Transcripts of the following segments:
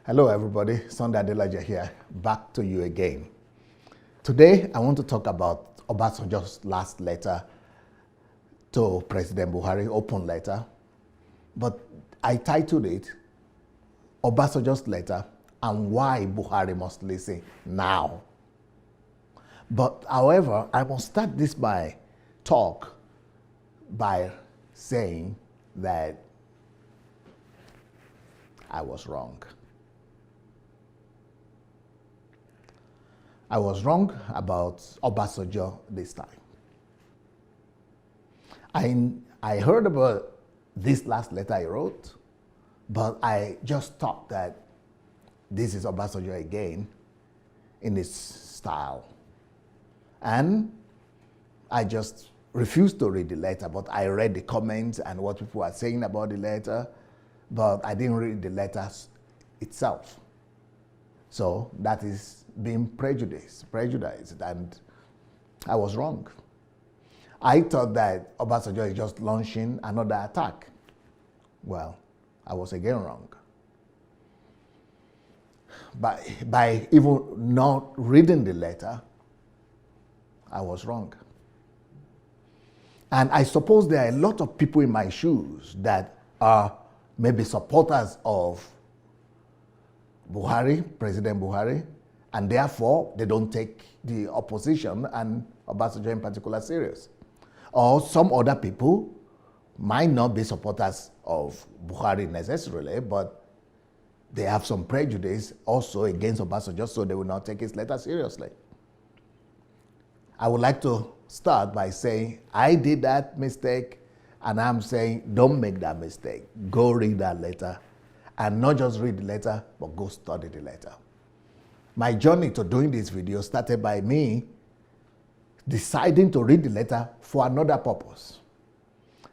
Hello everybody, Sunday Adelaja here, back to you again. Today I want to talk about Obasanjo's last letter to President Buhari, open letter, but I titled it Obasanjo's letter and why Buhari must listen now. But however, I must start this by talk by saying that I was wrong. I was wrong about Obasanjo this time. I heard about this last letter I wrote, but I just thought that this is Obasanjo again in his style. And I just refused to read the letter, but I read the comments and what people are saying about the letter, but I didn't read the letter itself. So that is being prejudiced, and I was wrong. I thought that Obasanjo is just launching another attack. Well, I was again wrong. By even not reading the letter, I was wrong. And I suppose there are a lot of people in my shoes that are maybe supporters of Buhari, President Buhari, and therefore they don't take the opposition and Obasanjo in particular serious. Or some other people might not be supporters of Buhari necessarily, but they have some prejudice also against Obasanjo, so they will not take his letter seriously. I would like to start by saying I did that mistake, and I'm saying don't make that mistake. Go read that letter, and not just read the letter, but go study the letter. My journey to doing this video started by me deciding to read the letter for another purpose.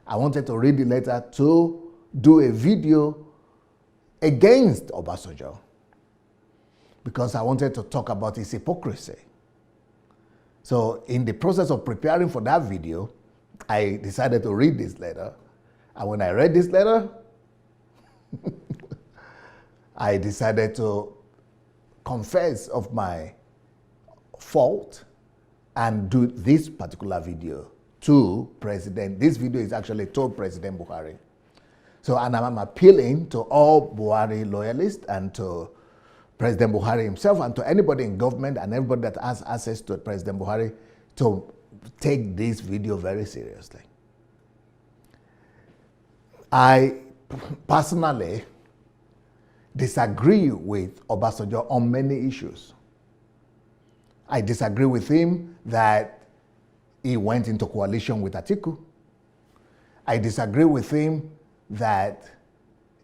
I wanted to read the letter to do a video against Obasanjo because I wanted to talk about his hypocrisy. So in the process of preparing for that video, I decided to read this letter. And when I read this letter, I decided to confess of my fault and do this particular video to President. This video is actually to President Buhari. So, and I'm appealing to all Buhari loyalists and to President Buhari himself and to anybody in government and everybody that has access to President Buhari to take this video very seriously. I personally disagree with Obasanjo on many issues. I disagree with him that he went into coalition with Atiku. I disagree with him that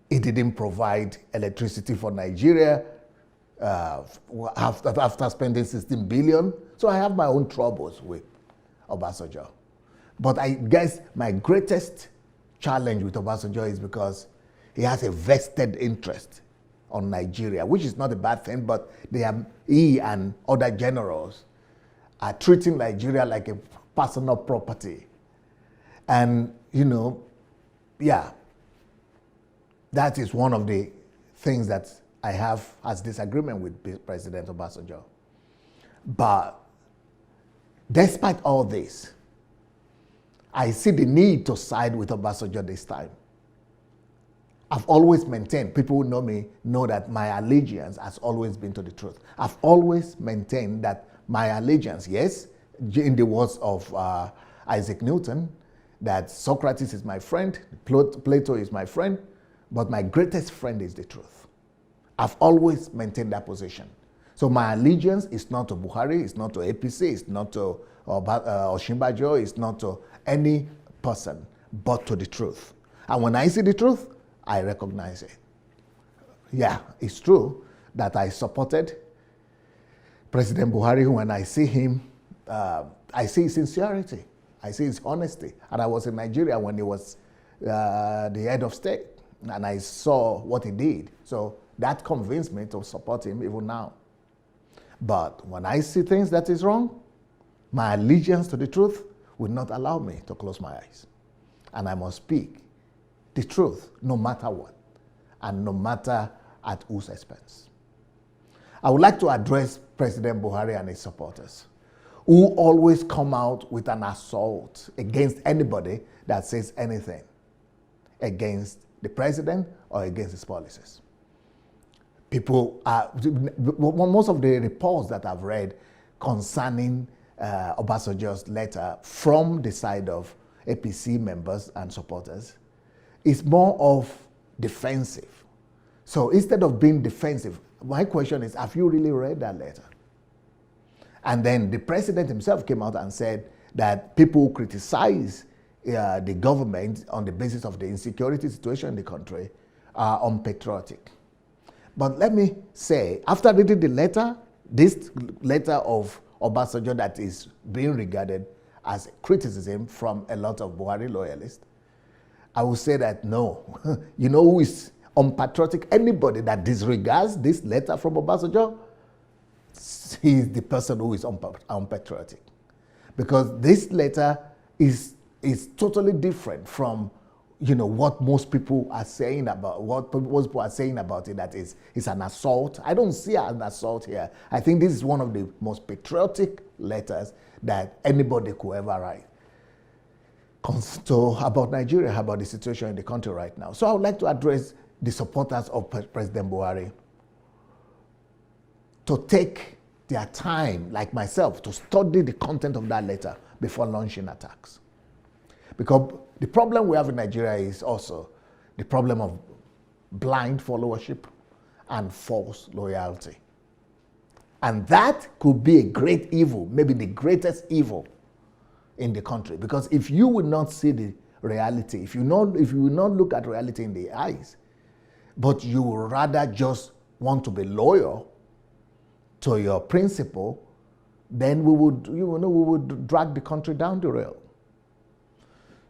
he didn't provide electricity for Nigeria after spending 16 billion. So I have my own troubles with Obasanjo. But I guess my greatest challenge with Obasanjo is because he has a vested interest on Nigeria, which is not a bad thing, but he and other generals are treating Nigeria like a personal property. And, yeah, that is one of the things that I have as disagreement with President Obasanjo. But despite all this, I see the need to side with Obasanjo this time. I've always maintained, people who know me know that my allegiance has always been to the truth. I've always maintained that my allegiance, yes, in the words of Isaac Newton, that Socrates is my friend, Plato is my friend, but my greatest friend is the truth. I've always maintained that position. So my allegiance is not to Buhari, it's not to APC, it's not to Osinbajo, it's not to any person, but to the truth. And when I see the truth, I recognize it. Yeah, it's true that I supported President Buhari. When I see him, I see his sincerity, I see his honesty. And I was in Nigeria when he was the head of state, and I saw what he did. So that convinced me to support him even now. But when I see things that is wrong, my allegiance to the truth will not allow me to close my eyes. And I must speak the truth no matter what, and no matter at whose expense? I would like to address President Buhari and his supporters, who always come out with an assault against anybody that says anything against the president or against his policies. Most of the reports that I've read concerning Obasanjo's letter from the side of APC members and supporters is more of defensive. So instead of being defensive, my question is, have you really read that letter? And then the president himself came out and said that people who criticize the government on the basis of the insecurity situation in the country are unpatriotic. But let me say, after reading the letter, this letter of Obasanjo that is being regarded as criticism from a lot of Buhari loyalists, I will say that no. You know who is unpatriotic? Anybody that disregards this letter from Obasanjo, he is the person who is unpatriotic. Because this letter is totally different from, you know, what most people are saying about it, that it's an assault. I don't see an assault here. I think this is one of the most patriotic letters that anybody could ever write about Nigeria, about the situation in the country right now. So I would like to address the supporters of President Buhari to take their time, like myself, to study the content of that letter before launching attacks. Because the problem we have in Nigeria is also the problem of blind followership and false loyalty. And that could be a great evil, maybe the greatest evil in the country. Because if you would not see the reality, if you will not look at reality in the eyes, but you would rather just want to be loyal to your principle, then we would drag the country down the rail.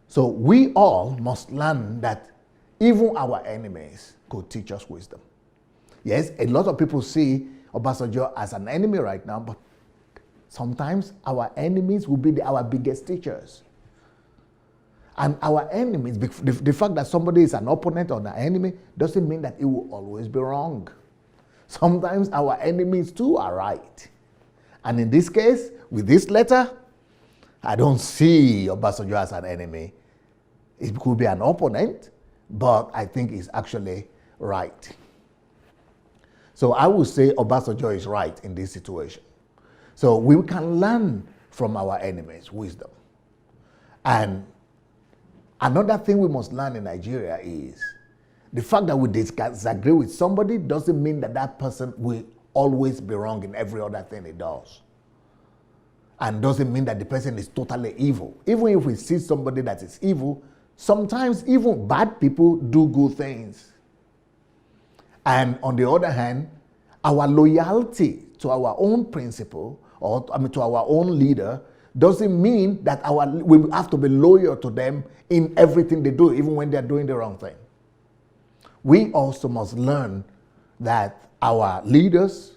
So we all must learn that even our enemies could teach us wisdom. Yes, a lot of people see Obasanjo as an enemy right now, but sometimes our enemies will be our biggest teachers. And our enemies, the fact that somebody is an opponent or an enemy doesn't mean that it will always be wrong. Sometimes our enemies too are right. And in this case, with this letter, I don't see Obasanjo as an enemy. It could be an opponent, but I think it's actually right. So I would say Obasanjo is right in this situation. So we can learn from our enemies wisdom. And another thing we must learn in Nigeria is the fact that we disagree with somebody doesn't mean that that person will always be wrong in every other thing he does. And doesn't mean that the person is totally evil. Even if we see somebody that is evil, sometimes even bad people do good things. And on the other hand, our loyalty to our own principle, or to our own leader, doesn't mean that we have to be loyal to them in everything they do, even when they're doing the wrong thing. We also must learn that our leaders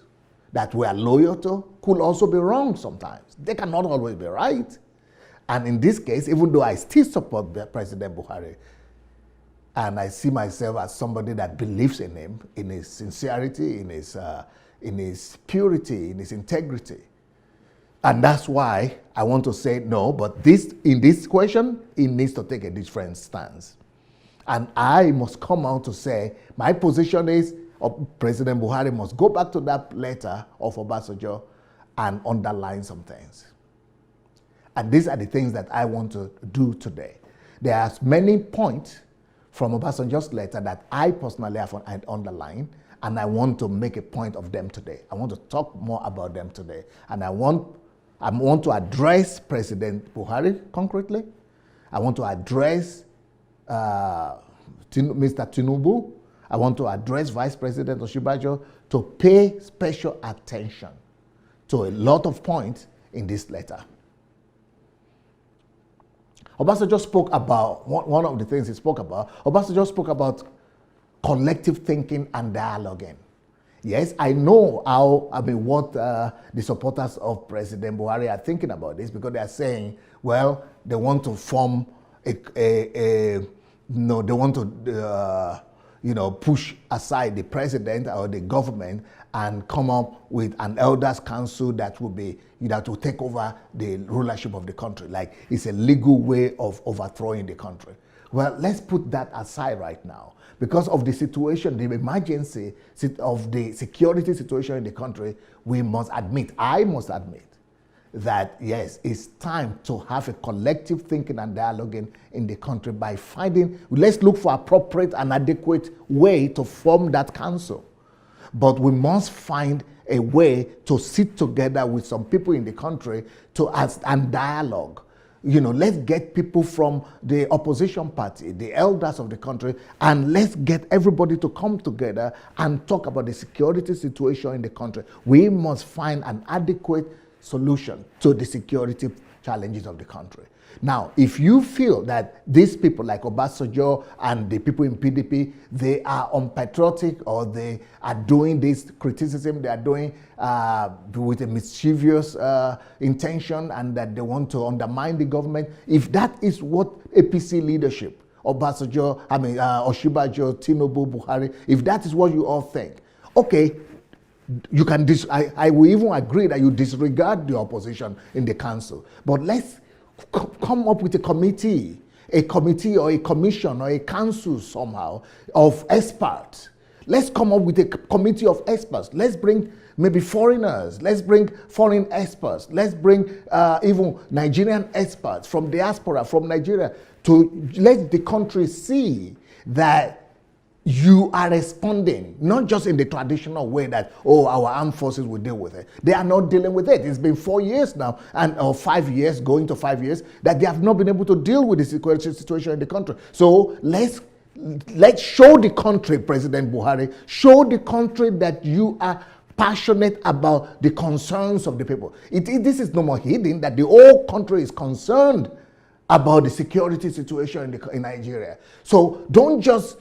that we are loyal to could also be wrong sometimes. They cannot always be right. And in this case, even though I still support President Buhari, and I see myself as somebody that believes in him, in his sincerity, in his purity, in his integrity. And that's why I want to say no, but in this question, he needs to take a different stance. And I must come out to say, my position is President Buhari must go back to that letter of Obasanjo and underline some things. And these are the things that I want to do today. There are many points from Obasanjo's letter that I personally have underlined, and I want to make a point of them today. I want to talk more about them today. And I want to address President Buhari concretely. I want to address Mr. Tinubu. I want to address Vice President Osinbajo to pay special attention to a lot of points in this letter. Obasanjo spoke about, one of the things he spoke about, Obasanjo spoke about collective thinking and dialoguing. Yes, I know what the supporters of President Buhari are thinking about this, because they are saying, well, they want to form they want to, push aside the president or the government and come up with an elders council that will be, to take over the rulership of the country. Like it's a legal way of overthrowing the country. Well, let's put that aside right now. Because of the situation, the emergency of the security situation in the country, I must admit, that yes, it's time to have a collective thinking and dialoguing in the country by let's look for appropriate and adequate way to form that council. But we must find a way to sit together with some people in the country and dialogue. Let's get people from the opposition party, the elders of the country, and let's get everybody to come together and talk about the security situation in the country. We must find an adequate solution to the security challenges of the country. Now, if you feel that these people like Obasanjo and the people in PDP, they are unpatriotic or they are doing this criticism, they are doing with a mischievous intention and that they want to undermine the government, if that is what APC leadership, Obasanjo, Oshibajo, Tinubu, Buhari, if that is what you all think, okay, you can I will even agree that you disregard the opposition in the council. But let's come up with a committee or a commission or a council somehow of experts. Let's come up with a committee of experts. Let's bring maybe foreigners. Let's bring foreign experts. Let's bring even Nigerian experts from diaspora, from Nigeria, to let the country see that you are responding, not just in the traditional way that, our armed forces will deal with it. They are not dealing with it. It's been 4 years now, or 5 years, going to 5 years, that they have not been able to deal with the security situation in the country. So let's show the country, President Buhari, show the country that you are passionate about the concerns of the people. This is no more hidden, that the whole country is concerned about the security situation in Nigeria. So don't just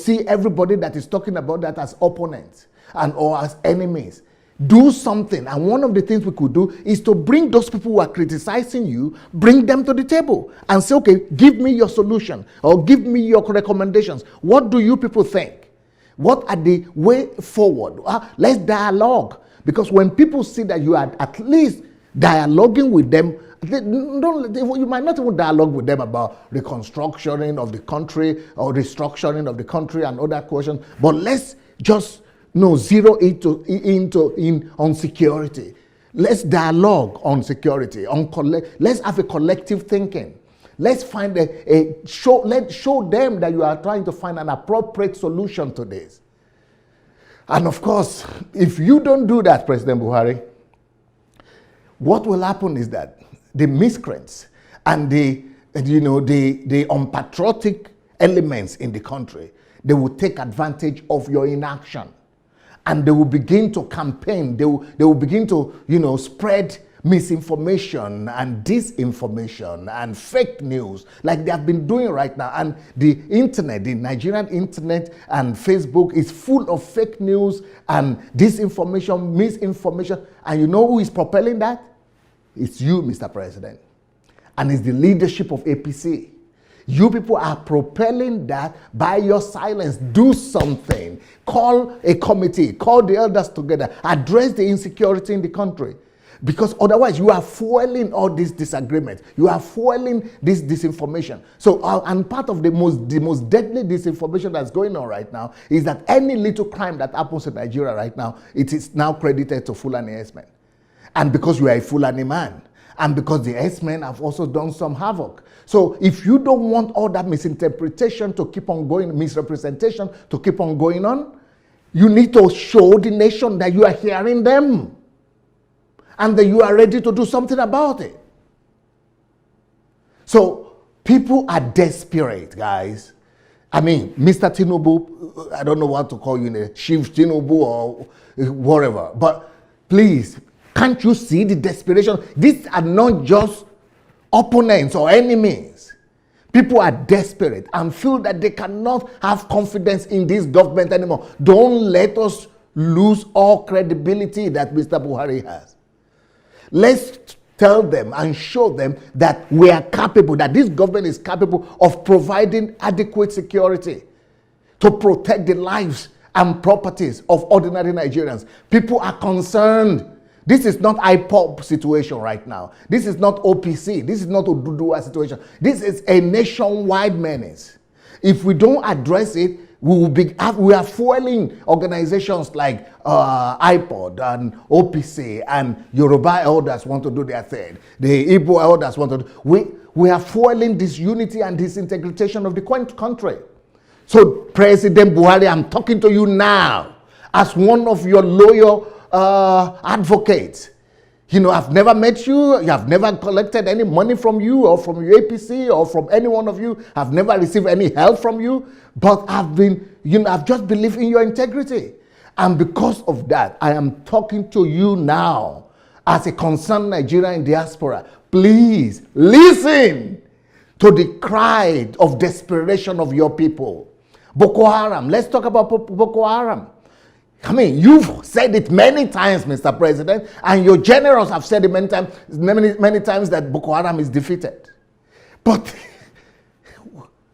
see everybody that is talking about that as opponents or as enemies. Do something. And one of the things we could do is to bring those people who are criticizing you, bring them to the table and say, okay, give me your solution or give me your recommendations. What do you people think? What are the way forward? Let's dialogue. Because when people see that you are at least dialoguing with them, you might not even dialogue with them about reconstructing of the country or restructuring of the country and other questions, but let's just zero in on security. Let's dialogue on security. Let's have a collective thinking. Let's find let's show them that you are trying to find an appropriate solution to this. And of course, if you don't do that, President Buhari, what will happen is that the miscreants and the unpatriotic elements in the country, they will take advantage of your inaction, and they will begin to campaign. They will begin to spread misinformation and disinformation and fake news like they have been doing right now. And the internet, the Nigerian internet and Facebook is full of fake news and disinformation, misinformation. And you know who is propelling that? It's you, Mr. President. And it's the leadership of APC. You people are propelling that by your silence. Do something. Call a committee. Call the elders together. Address the insecurity in the country. Because otherwise you are fueling all this disagreement. You are fueling this disinformation. So, and part of the most deadly disinformation that's going on right now is that any little crime that happens in Nigeria right now, it is now credited to Fulani S-men. And because you are a Fulani man, and because the S-men have also done some havoc. So if you don't want all that misinterpretation to keep on going, misrepresentation to keep on going on, you need to show the nation that you are hearing them and that you are ready to do something about it. So people are desperate, guys. I mean, Mr. Tinubu, I don't know what to call you, Chief Tinubu or whatever, but please, can't you see the desperation? These are not just opponents or enemies. People are desperate and feel that they cannot have confidence in this government anymore. Don't let us lose all credibility that Mr. Buhari has. Let's tell them and show them that we are capable, that this government is capable of providing adequate security to protect the lives and properties of ordinary Nigerians. People are concerned. This is not IPOB situation right now. This is not OPC. This is not Oduduwa situation. This is a nationwide menace. If we don't address it, we are fueling organizations like IPOD and OPC and Yoruba elders want to do their thing. The Igbo elders want to do. We are fueling disunity and disintegration of the country. So President Buhari, I'm talking to you now as one of your loyal advocates. You know, I've never met you. I've never collected any money from you or from your APC or from any one of you. I've never received any help from you. But I've just believed in your integrity. And because of that, I am talking to you now as a concerned Nigerian in diaspora. Please listen to the cry of desperation of your people. Boko Haram. Let's talk about Boko Haram. I mean, you've said it many times, Mr. President, and your generals have said it many times that Boko Haram is defeated. But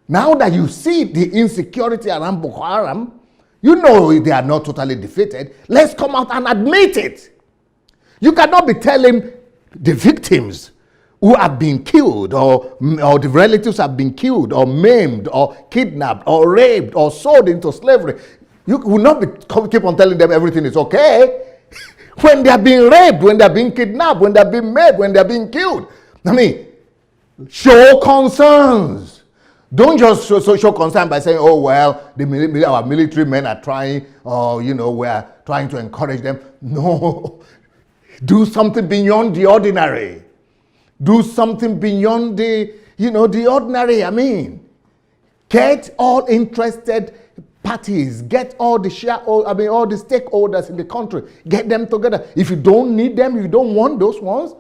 now that you see the insecurity around Boko Haram, you know they are not totally defeated. Let's come out and admit it. You cannot be telling the victims who have been killed or the relatives have been killed or maimed or kidnapped or raped or sold into slavery. You will not keep on telling them everything is okay. When they are being raped, when they are being kidnapped, when they are being maimed, when they are being killed. I mean, show concerns. Don't just show concern by saying, oh, well, our military men are trying, or, we are trying to encourage them. No. Do something beyond the ordinary. Do something beyond the ordinary. I mean, get all interested parties, get all the all the stakeholders in the country, get them together. If you don't need them, if you don't want those ones,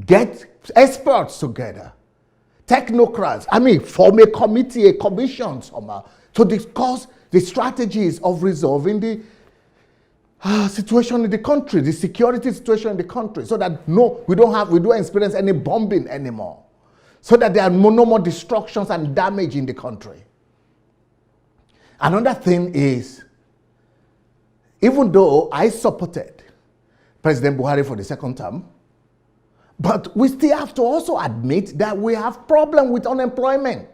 get experts together, technocrats. I mean, form a committee, a commission somehow to discuss the strategies of resolving the situation in the country, the security situation in the country, so that we don't experience any bombing anymore, so that there are no more destructions and damage in the country. Another thing is, even though I supported President Buhari for the second term, but we still have to also admit that we have problem with unemployment.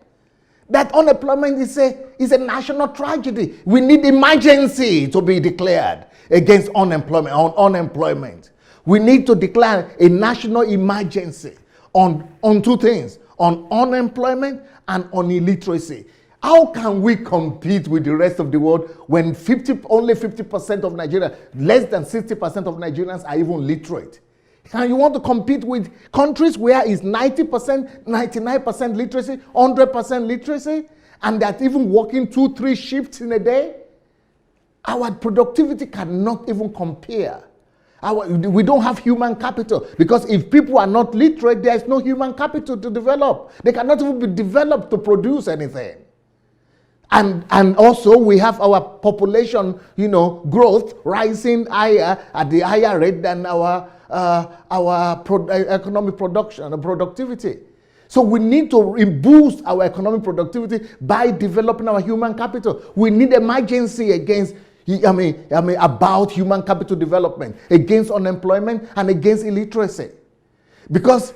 That unemployment is a national tragedy. We need emergency to be declared against unemployment. We need to declare a national emergency on two things, on unemployment and on illiteracy. How can we compete with the rest of the world when only 50% of Nigeria, less than 60% of Nigerians are even literate? And you want to compete with countries where it's 90%, 99% literacy, 100% literacy, and that even working 2-3 shifts in a day? Our productivity cannot even compare. We don't have human capital, because if people are not literate, there is no human capital to develop. They cannot even be developed to produce anything. And also we have our population, growth rising higher at the higher rate than our economic productivity. So we need to boost our economic productivity by developing our human capital. We need emergency against, about human capital development, against unemployment and against illiteracy. Because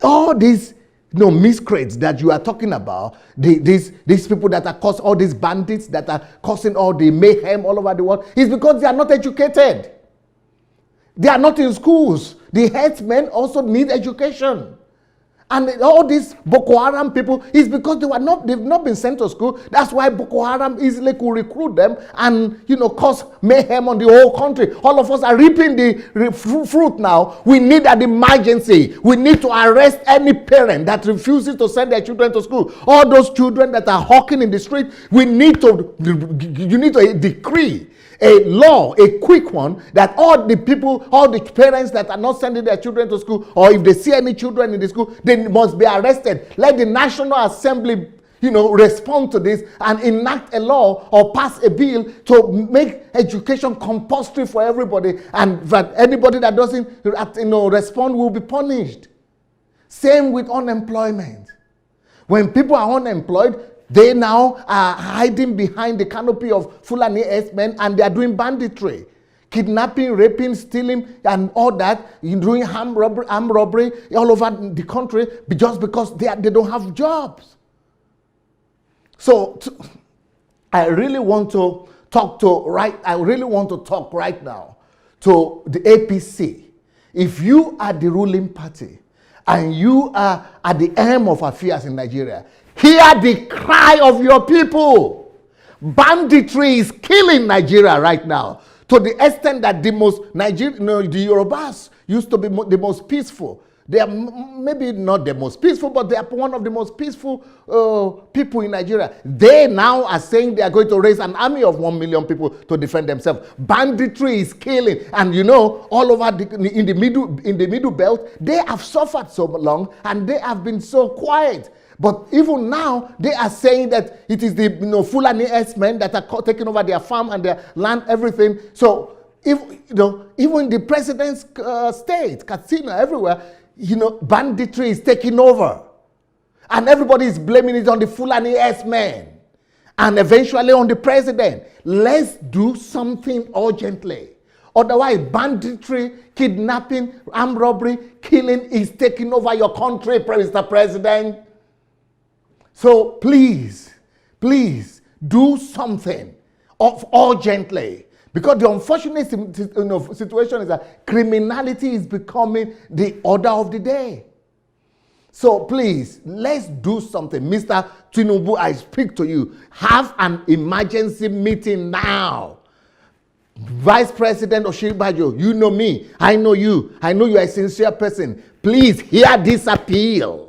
all these miscreants that you are talking about, these people that are causing all these bandits that are causing all the mayhem all over the world, is because they are not educated. They are not in schools. The headsmen also need education. And all these Boko Haram people is because they've not been sent to school. That's why Boko Haram easily could recruit them and cause mayhem on the whole country. All of us are reaping the fruit now. We need an emergency. We need to arrest any parent that refuses to send their children to school. All those children that are hawking in the street, you need to decree a law, a quick one, that all the parents that are not sending their children to school, or if they see any children in the school, they must be arrested. Let the National Assembly, respond to this and enact a law or pass a bill to make education compulsory for everybody, and that anybody that doesn't, respond will be punished. Same with unemployment. When people are unemployed, They now are hiding behind the canopy of Fulani S-men, and they are doing banditry, kidnapping, raping, stealing, and all that, doing armed robbery all over the country just because they don't have jobs. So I really want to talk right now to the APC. If you are the ruling party and you are at the helm of affairs in Nigeria, hear the cry of your people. Banditry is killing Nigeria right now, to the extent that the Yorubas used to be the most peaceful. They are maybe not the most peaceful, but they are one of the most peaceful people in Nigeria. They now are saying they are going to raise an army of 1 million people to defend themselves. Banditry is killing, and all over in the middle belt, they have suffered so long, and they have been so quiet. But even now, they are saying that it is the Fulani S-men that are taking over their farm and their land, everything. So, even the president's state, Katsina, everywhere, banditry is taking over. And everybody is blaming it on the Fulani S-men. And eventually on the president. Let's do something urgently. Otherwise, banditry, kidnapping, armed robbery, killing is taking over your country, Mr. President. So please do something urgently. Because the unfortunate situation is that criminality is becoming the order of the day. So please, let's do something. Mr. Tinubu, I speak to you. Have an emergency meeting now. Vice President Oshibajo, you know me. I know you. I know you're a sincere person. Please hear this appeal.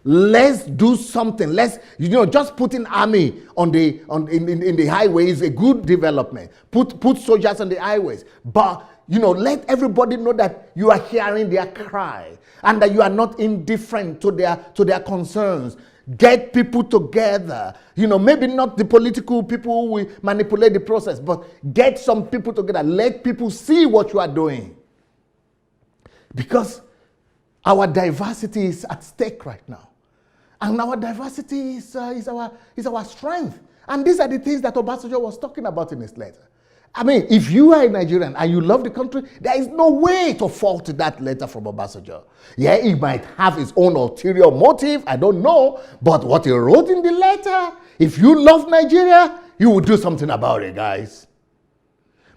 Let's do something. Let's, just putting army in the highway is a good development. Put soldiers on the highways. But, let everybody know that you are hearing their cry and that you are not indifferent to their concerns. Get people together. Maybe not the political people who will manipulate the process, but get some people together. Let people see what you are doing. Because our diversity is at stake right now. And our diversity is our strength. And these are the things that Obasanjo was talking about in his letter. I mean, if you are a Nigerian and you love the country, there is no way to fault that letter from Obasanjo. Yeah, he might have his own ulterior motive, I don't know. But what he wrote in the letter, if you love Nigeria, you will do something about it, guys.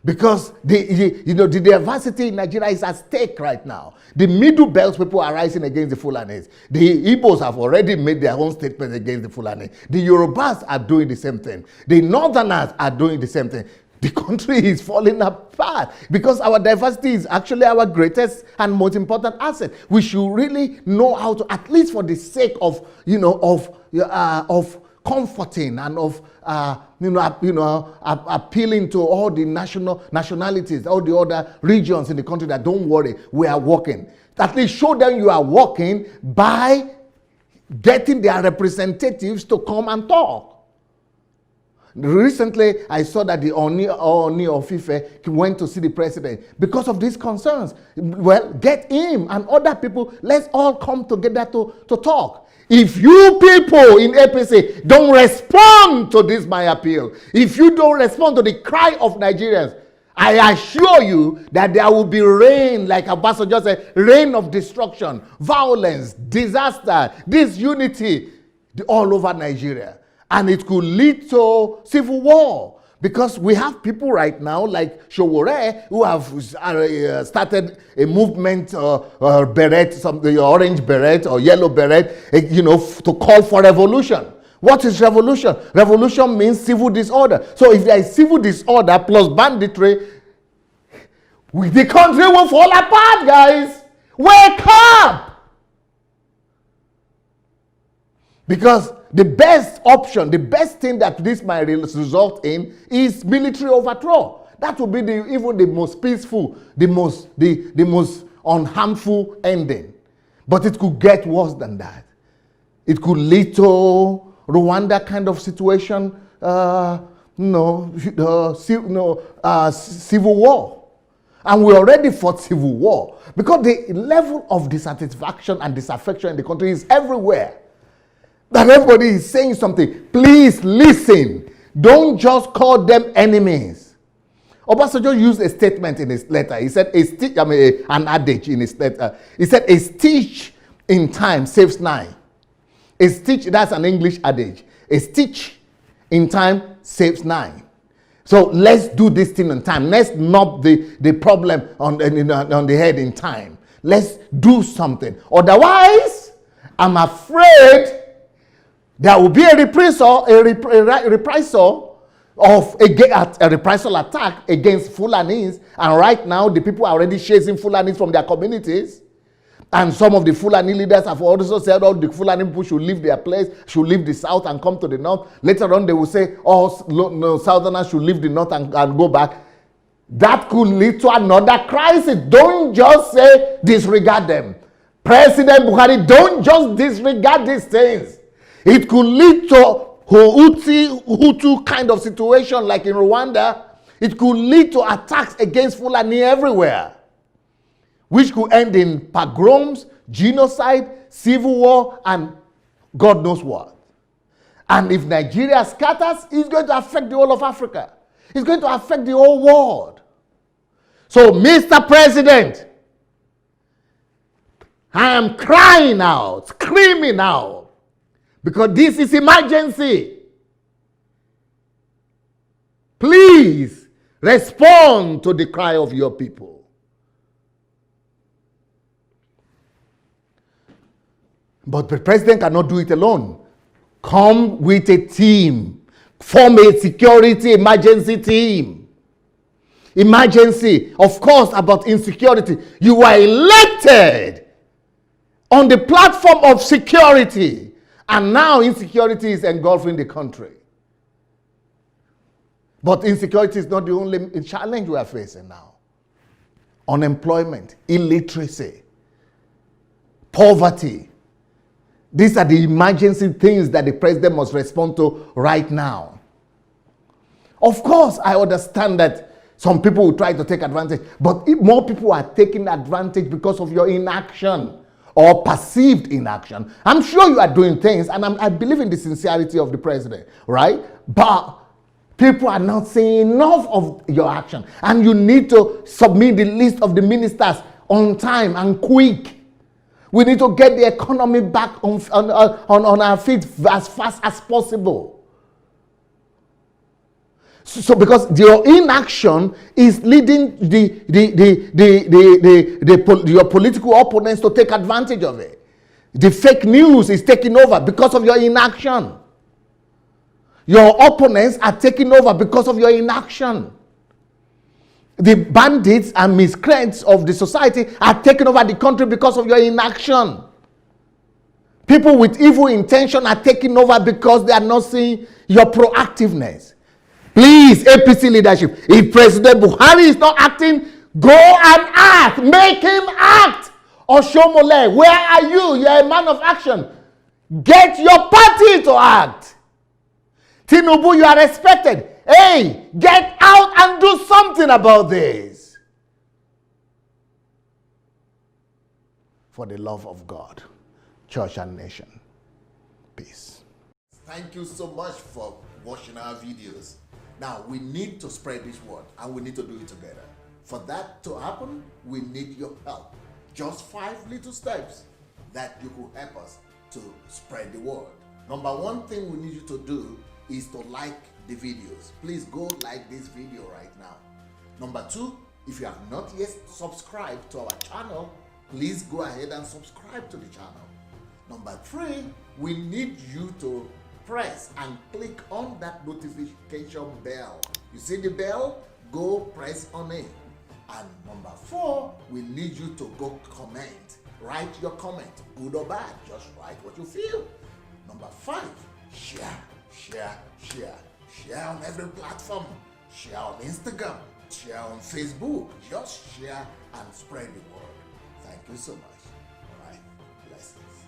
Because the diversity in Nigeria is at stake right now. The middle belt people are rising against the Fulanis. The Igbos have already made their own statement against the Fulani. The Yorubas are doing the same thing. The Northerners are doing the same thing. The country is falling apart because our diversity is actually our greatest and most important asset. We should really know how to, at least for the sake of comforting and of appealing to all the nationalities, all the other regions in the country, that don't worry, we are working. At least show them you are working by getting their representatives to come and talk. Recently, I saw that the Oni of Ife went to see the president because of these concerns. Well, get him and other people. Let's all come together to talk. If you people in APC don't respond to this, my appeal, if you don't respond to the cry of Nigerians, I assure you that there will be rain, like Obasanjo said, rain of destruction, violence, disaster, disunity all over Nigeria. And it could lead to civil war. Because we have people right now like Showore who have started a movement, beret, the orange beret or yellow beret, to call for revolution. What is revolution? Revolution means civil disorder. So if there is civil disorder plus banditry, the country will fall apart, guys. Wake up! Because the best option, the best thing that this might result in is military overthrow. That will be even the most peaceful, the most unharmful ending. But it could get worse than that. It could lead to Rwanda kind of situation, civil war. And we already fought civil war because the level of dissatisfaction and disaffection in the country is everywhere. that everybody is saying something. Please listen. Don't just call them enemies. Obasanjo used a statement in his letter. He said, an adage in his letter. He said, a stitch in time saves nine. A stitch, that's an English adage. A stitch in time saves nine. So let's do this thing on time. Let's knock the problem on the head in time. Let's do something. Otherwise, I'm afraid there will be a reprisal attack against Fulanis. And right now, the people are already chasing Fulanis from their communities. And some of the Fulani leaders have also said, oh, the Fulani people should leave their place, should leave the south and come to the north. Later on, they will say, oh, no, southerners should leave the north and go back. That could lead to another crisis. Don't just say disregard them. President Buhari, don't just disregard these things. It could lead to Hutu kind of situation like in Rwanda. It could lead to attacks against Fulani everywhere, which could end in pogroms, genocide, civil war, and God knows what. And if Nigeria scatters, it's going to affect the whole of Africa. It's going to affect the whole world. So, Mr. President, I am crying out, screaming out, because this is emergency. Please respond to the cry of your people. But the president cannot do it alone. Come with a team. Form a security emergency team. Emergency, of course, about insecurity. You were elected on the platform of security. And now insecurity is engulfing the country. But insecurity is not the only challenge we are facing now. Unemployment, illiteracy, poverty. These are the emergency things that the president must respond to right now. Of course, I understand that some people will try to take advantage, but if more people are taking advantage because of your inaction or perceived inaction. I'm sure you are doing things, and I believe in the sincerity of the president, right? But people are not saying enough of your action, and you need to submit the list of the ministers on time and quick. We need to get the economy back on our feet as fast as possible. So because your inaction is leading your political opponents to take advantage of it. The fake news is taking over because of your inaction. Your opponents are taking over because of your inaction. The bandits and miscreants of the society are taking over the country because of your inaction. People with evil intention are taking over because they are not seeing your proactiveness. Please, APC leadership, if President Buhari is not acting, go and act. Make him act. Oshomole, where are you? You are a man of action. Get your party to act. Tinubu, you are respected. Hey, get out and do something about this. For the love of God, church and nation. Peace. Thank you so much for watching our videos. Now, we need to spread this word, and we need to do it together. For that to happen, we need your help. Just 5 little steps that you could help us to spread the word. Number one thing we need you to do is to like the videos. Please go like this video right now. Number 2, if you have not yet subscribed to our channel, please go ahead and subscribe to the channel. Number 3, we need you to press and click on that notification bell. You see the bell? Go press on it. And number 4, we need you to go comment. Write your comment, good or bad. Just write what you feel. Number 5, share on every platform. Share on Instagram, share on Facebook. Just share and spread the word. Thank you so much.